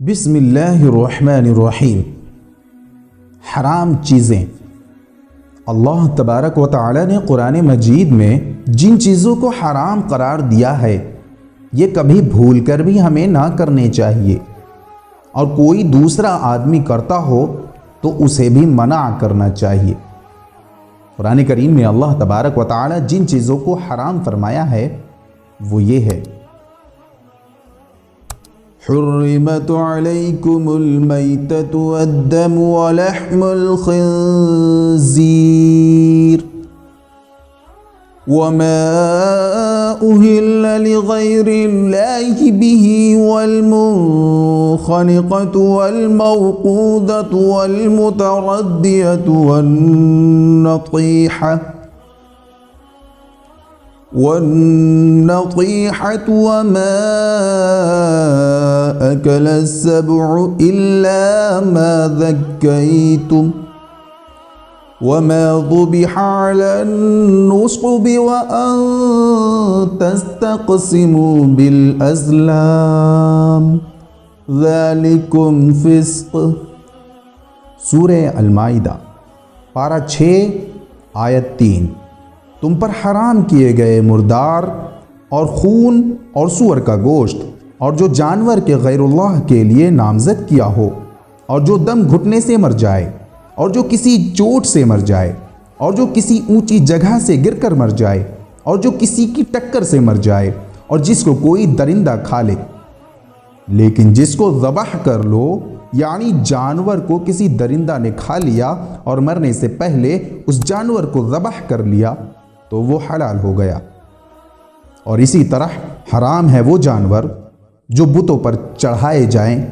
बिस्मिल्लाहिर्रहमानिर्रहीम। हराम चीज़ें। अल्लाह तबारक व तआला ने कुरान मजीद में जिन चीज़ों को हराम करार दिया है ये कभी भूल कर भी हमें ना करने चाहिए, और कोई दूसरा आदमी करता हो तो उसे भी मना करना चाहिए। कुरान करीम में अल्लाह तबारक व तआला जिन चीज़ों को हराम फरमाया है वो ये है, हुर्रिमत अलैकुमुल मैततु वद्दमु वलहमुल खिंज़ीर वमा उहिल्ल लिगैरिल्लाहि बिही वल्मुन्खनिक़तु वल्मौक़ूदतु वल्मुतरद्दियतु वन्नतीहतु वमा अकलस्सबउ इल्ला मा ज़क्कैतुम वमा ज़ुबिहा अलन्नुस्बि व अन तस्तक़सिमू बिल अज़लाम ज़ालिकुम फ़िस्क़। सूरह अल-माइदा पारा 6 आयत 3। तुम पर हराम किए गए मुर्दार और खून और सूअर का गोश्त और जो जानवर के गैरुल्लाह के लिए नामज़द किया हो, और जो दम घुटने से मर जाए, और जो किसी चोट से मर जाए, और जो किसी ऊंची जगह से गिरकर मर जाए, और जो किसी की टक्कर से मर जाए, और जिसको कोई दरिंदा खा ले। लेकिन जिसको ज़बह कर लो, यानी जानवर को किसी दरिंदा ने खा लिया और मरने से पहले उस जानवर को ज़बह कर लिया तो वो हलाल हो गया। और इसी तरह हराम है वो जानवर जो बुतों पर चढ़ाए जाएं,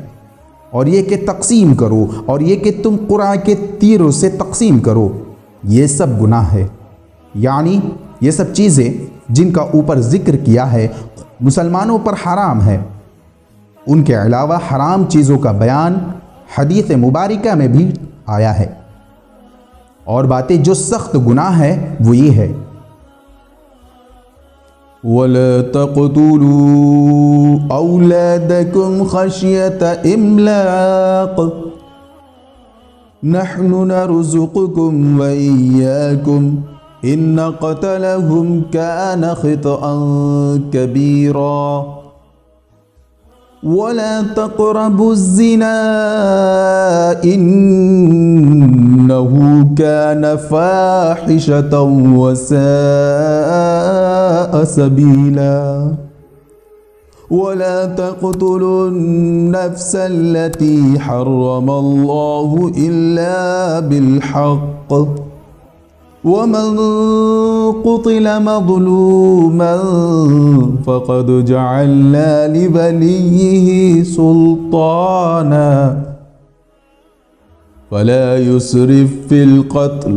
और ये कि तकसीम करो, और ये कि तुम कुरान के तीरों से तकसीम करो। ये सब गुनाह है, यानी ये सब चीज़ें जिनका ऊपर जिक्र किया है मुसलमानों पर हराम है। उनके अलावा हराम चीज़ों का बयान हदीस मुबारका में भी आया है, और बातें जो सख्त गुनाह है वो ये है, वला तक़तुलू औलादकुम खश्यत इम्लाक़ नहनु नरज़ुक़ुकुम व इय्याकुम इन्न क़तलहुम कान ख़ितअन कबीरा वला तक़रबुज़्ज़िना इन्नहु कान फ़ाहिशतन वसाअ सबीला वला तक़्तुलुन्नफ्सल्लती हर्रमल्लाहु इल्ला बिलहक़्क़ वमन क़ुतिल मज़लूमन फ़क़द जअलना लिवलिय्यिहि सुल्ताना फ़ला युस्रिफ़ फ़िल क़त्ल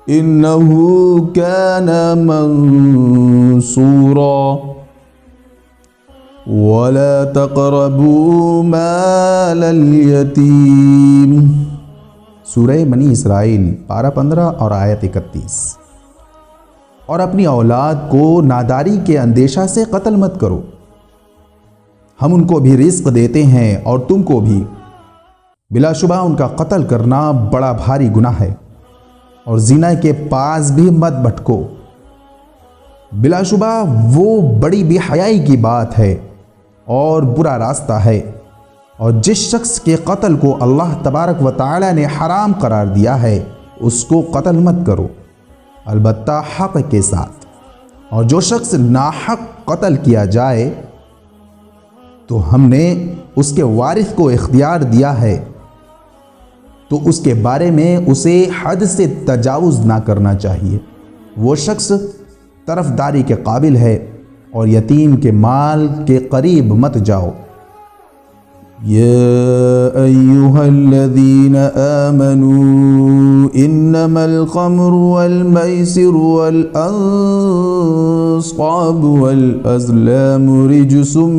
इन्नहु कान मंसूरा वला तक़रबू मालल यतीम। सूरह बनी इसराइल पारा 15 और आयत 31। और अपनी औलाद को नादारी के अंदेशा से कत्ल मत करो, हम उनको भी रिज़्क़ देते हैं और तुमको भी। बिलाशुबा उनका कत्ल करना बड़ा भारी गुनाह है, और ज़िना के पास भी मत भटको। बिलाशुबा वो बड़ी बेहयाई की बात है और बुरा रास्ता है। और जिस शख्स के कत्ल को अल्लाह तबारक व तआला ने हराम करार दिया है उसको कत्ल मत करो, अलबत्ता हक़ के साथ। और जो शख्स नाहक कत्ल किया जाए तो हमने उसके वारिस को इख्तियार दिया है, तो उसके बारे में उसे हद से तजावुज़ ना करना चाहिए। वो शख्स तरफदारी के काबिल है, और यतीम के माल के करीब मत जाओ। या अय्युहल्लज़ीना आमनू इन्नमल ख़म्रु वल मैसिरु वल अंसाबु वल अज़लामु रिज्सुम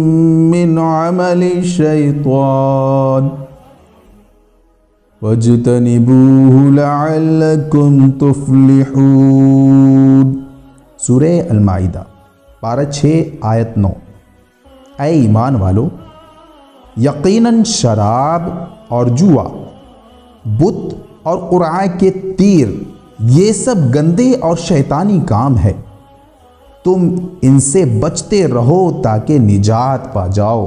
मिन अमलिश शैतान वज्तनिबूहु लअल्लकुम तुफ़्लिहून। सूरह अल-माइदा पारा 6 आयत 9। ऐ ईमान वालो, यकीनन शराब और जुआ, बुत और कुरान के तीर, ये सब गंदे और शैतानी काम है। तुम इनसे बचते रहो ताकि निजात पा जाओ।